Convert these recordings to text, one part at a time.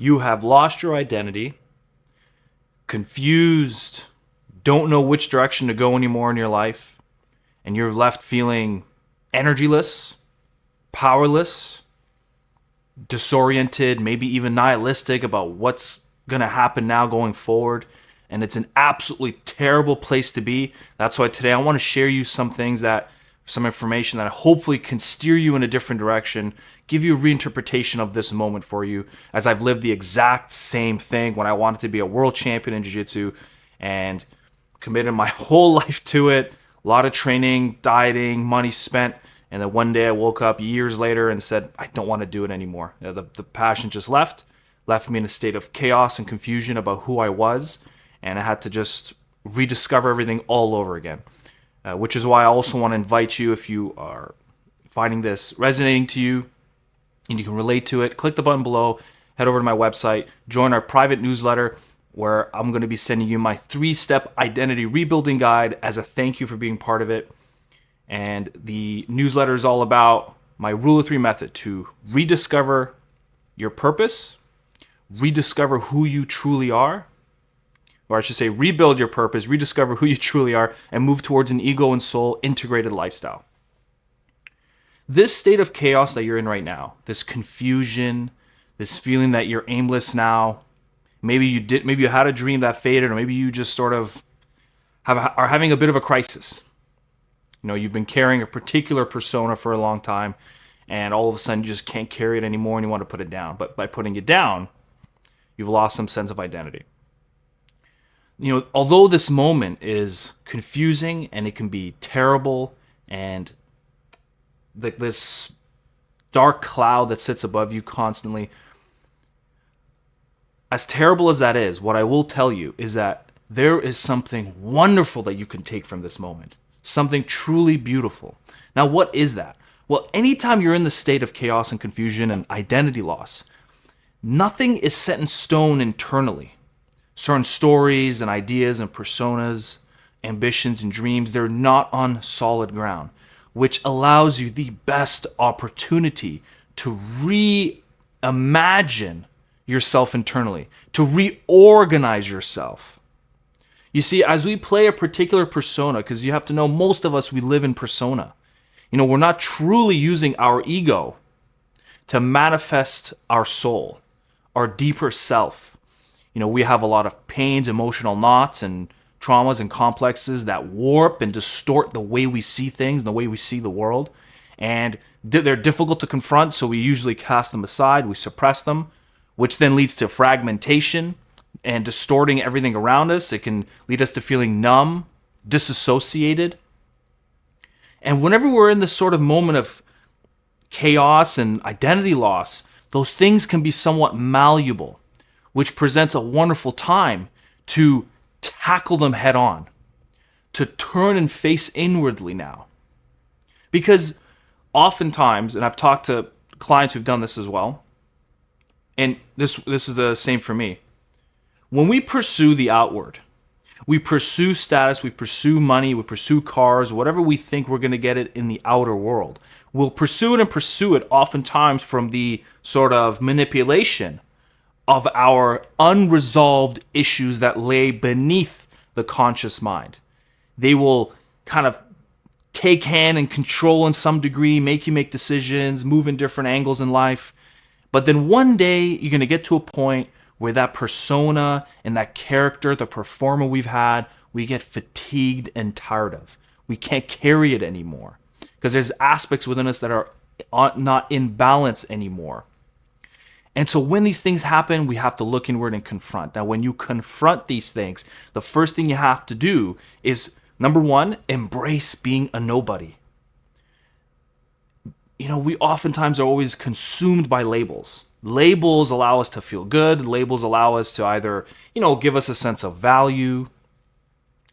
You have lost your identity, confused, don't know which direction to go anymore in your life, and you're left feeling energyless, powerless, disoriented, maybe even nihilistic about what's going to happen now going forward. And it's an absolutely terrible place to be. That's why today I want to share you some information that hopefully can steer you in a different direction, give you a reinterpretation of this moment for you, as I've lived the exact same thing when I wanted to be a world champion in jiu-jitsu and committed my whole life to it. A lot of training, dieting, money spent. And then one day I woke up years later and said, I don't want to do it anymore. The passion just left me in a state of chaos and confusion about who I was. And I had to just rediscover everything all over again. Which is why I also want to invite you, if you are finding this resonating to you and you can relate to it, click the button below, head over to my website, join our private newsletter where I'm going to be sending you my 3-step identity rebuilding guide as a thank you for being part of it. And the newsletter is all about my Rule of 3 method to rediscover your purpose, rediscover who you truly are, or I should say rebuild your purpose, rediscover who you truly are, and move towards an ego and soul integrated lifestyle. This state of chaos that you're in right now, this confusion, this feeling that you're aimless now, maybe you had a dream that faded, or maybe you just sort of are having a bit of a crisis. You know, you've been carrying a particular persona for a long time, and all of a sudden you just can't carry it anymore and you want to put it down. But by putting it down, you've lost some sense of identity. You know, although this moment is confusing and it can be terrible, and this dark cloud that sits above you constantly, as terrible as that is, what I will tell you is that there is something wonderful that you can take from this moment. Something truly beautiful. Now, what is that? Well, anytime you're in the state of chaos and confusion and identity loss, nothing is set in stone internally. Certain stories and ideas and personas, ambitions and dreams, they're not on solid ground, which allows you the best opportunity to reimagine yourself internally, to reorganize yourself. You see, as we play a particular persona, because you have to know most of us, we live in persona. You know, we're not truly using our ego to manifest our soul, our deeper self. You know, we have a lot of pains, emotional knots, and traumas and complexes that warp and distort the way we see things and the way we see the world. And they're difficult to confront, so we usually cast them aside, we suppress them, which then leads to fragmentation and distorting everything around us. It can lead us to feeling numb, disassociated. And whenever we're in this sort of moment of chaos and identity loss, those things can be somewhat malleable, which presents a wonderful time to tackle them head on, to turn and face inwardly now. Because oftentimes, and I've talked to clients who've done this as well, and this is the same for me, when we pursue the outward, we pursue status, we pursue money, we pursue cars, whatever we think we're going to get it in the outer world, we'll pursue it oftentimes from the sort of manipulation of our unresolved issues that lay beneath the conscious mind. They will kind of take hand and control in some degree, make you make decisions, move in different angles in life. But then one day you're going to get to a point where that persona and that character, the performer we've had, we get fatigued and tired of. We can't carry it anymore because there's aspects within us that are not in balance anymore. And so when these things happen, we have to look inward and confront. Now, when you confront these things, the first thing you have to do is, number one, embrace being a nobody. You know, we oftentimes are always consumed by labels. Labels allow us to feel good. Labels allow us to either, give us a sense of value.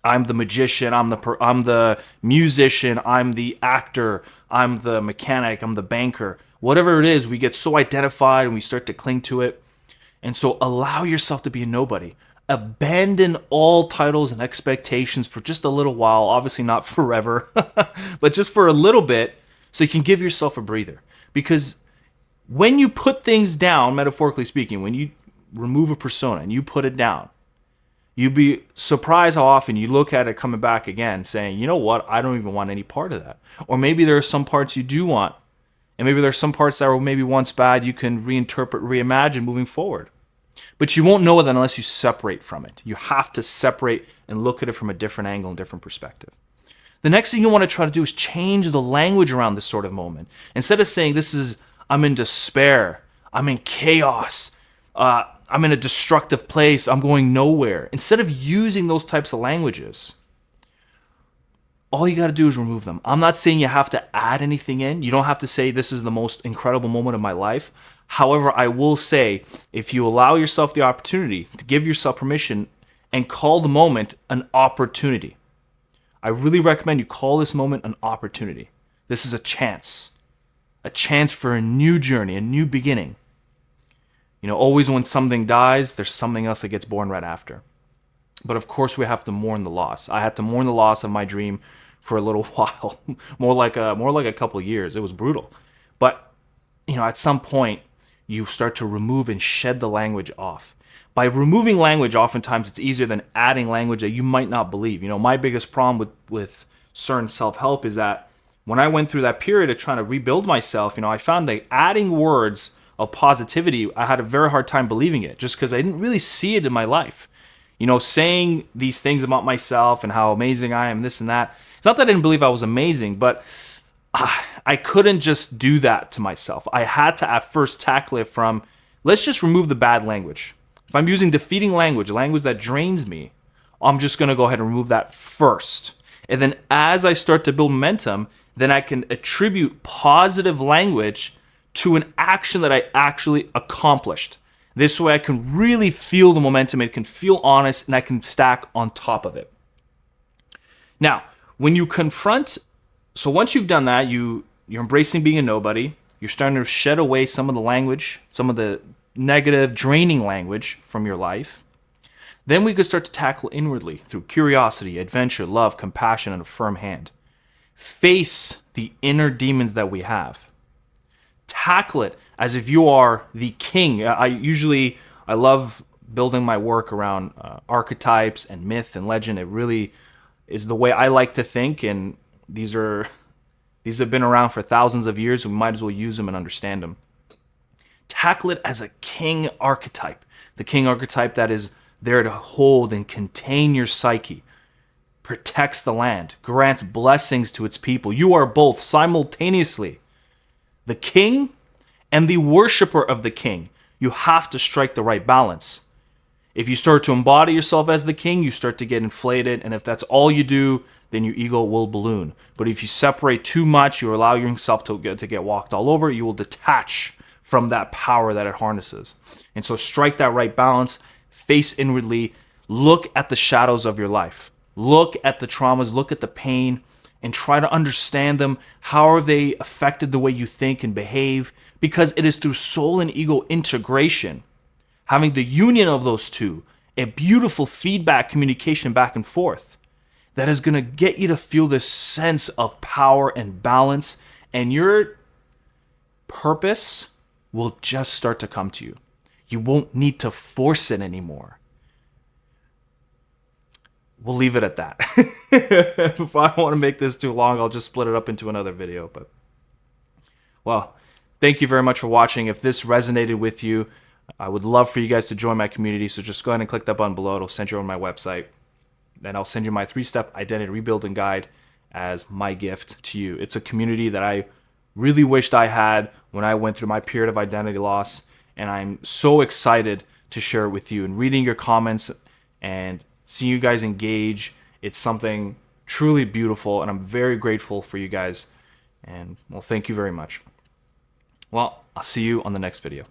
I'm the magician. I'm the musician. I'm the actor. I'm the mechanic. I'm the banker. Whatever it is, we get so identified and we start to cling to it. And so allow yourself to be a nobody. Abandon all titles and expectations for just a little while. Obviously not forever, but just for a little bit so you can give yourself a breather. Because when you put things down, metaphorically speaking, when you remove a persona and you put it down, you'd be surprised how often you look at it coming back again saying, you know what, I don't even want any part of that. Or maybe there are some parts you do want, and maybe there's some parts that were maybe once bad you can reinterpret, reimagine moving forward. But you won't know that unless you separate from it. You have to separate and look at it from a different angle and different perspective. The next thing you want to try to do is change the language around this sort of moment. Instead of saying, I'm in despair, I'm in chaos, I'm in a destructive place, I'm going nowhere. Instead of using those types of languages, all you got to do is remove them. I'm not saying you have to add anything in. You don't have to say this is the most incredible moment of my life. However, I will say if you allow yourself the opportunity to give yourself permission and call the moment an opportunity, I really recommend you call this moment an opportunity. This is a chance for a new journey, a new beginning. You know, always when something dies, there's something else that gets born right after. But of course, we have to mourn the loss. I had to mourn the loss of my dream for a little while, more like a couple of years. It was brutal. But, you know, at some point, you start to remove and shed the language off. By removing language, oftentimes it's easier than adding language that you might not believe. You know, my biggest problem with certain self-help is that when I went through that period of trying to rebuild myself, you know, I found that adding words of positivity, I had a very hard time believing it just because I didn't really see it in my life. You know, saying these things about myself and how amazing I am, this and that. It's not that I didn't believe I was amazing, but I couldn't just do that to myself. I had to at first tackle it from, let's just remove the bad language. If I'm using defeating language that drains me, I'm just going to go ahead and remove that first. And then as I start to build momentum, then I can attribute positive language to an action that I actually accomplished. This way I can really feel the momentum, it can feel honest, and I can stack on top of it. Now, when you confront, so once you've done that, you're embracing being a nobody, you're starting to shed away some of the language, some of the negative, draining language from your life. Then we could start to tackle inwardly through curiosity, adventure, love, compassion, and a firm hand. Face the inner demons that we have. Tackle it as if you are the king. I love building my work around archetypes and myth and legend. It really is the way I like to think, and these have been around for thousands of years, so we might as well use them and understand them. Tackle it as a king archetype, the king archetype that is there to hold and contain your psyche, protects the land, grants blessings to its people. You are both simultaneously the king and the worshiper of the king. You have to strike the right balance. If you start to embody yourself as the king, you start to get inflated, and if that's all you do, then your ego will balloon. But if you separate too much, you allow yourself to get walked all over, you will detach from that power that it harnesses. And so strike that right balance, face inwardly, look at the shadows of your life. Look at the traumas, look at the pain, and try to understand them. How are they affected the way you think and behave? Because it is through soul and ego integration, having the union of those two, a beautiful feedback, communication back and forth, that is going to get you to feel this sense of power and balance, and your purpose will just start to come to you. You won't need to force it anymore. We'll leave it at that. If I don't want to make this too long, I'll just split it up into another video. But, well, thank you very much for watching. If this resonated with you, I would love for you guys to join my community. So just go ahead and click that button below. It'll send you on my website. Then I'll send you my 3-step identity rebuilding guide as my gift to you. It's a community that I really wished I had when I went through my period of identity loss. And I'm so excited to share it with you. And reading your comments and seeing you guys engage, it's something truly beautiful, and I'm very grateful for you guys. And, well, thank you very much. Well, I'll see you on the next video.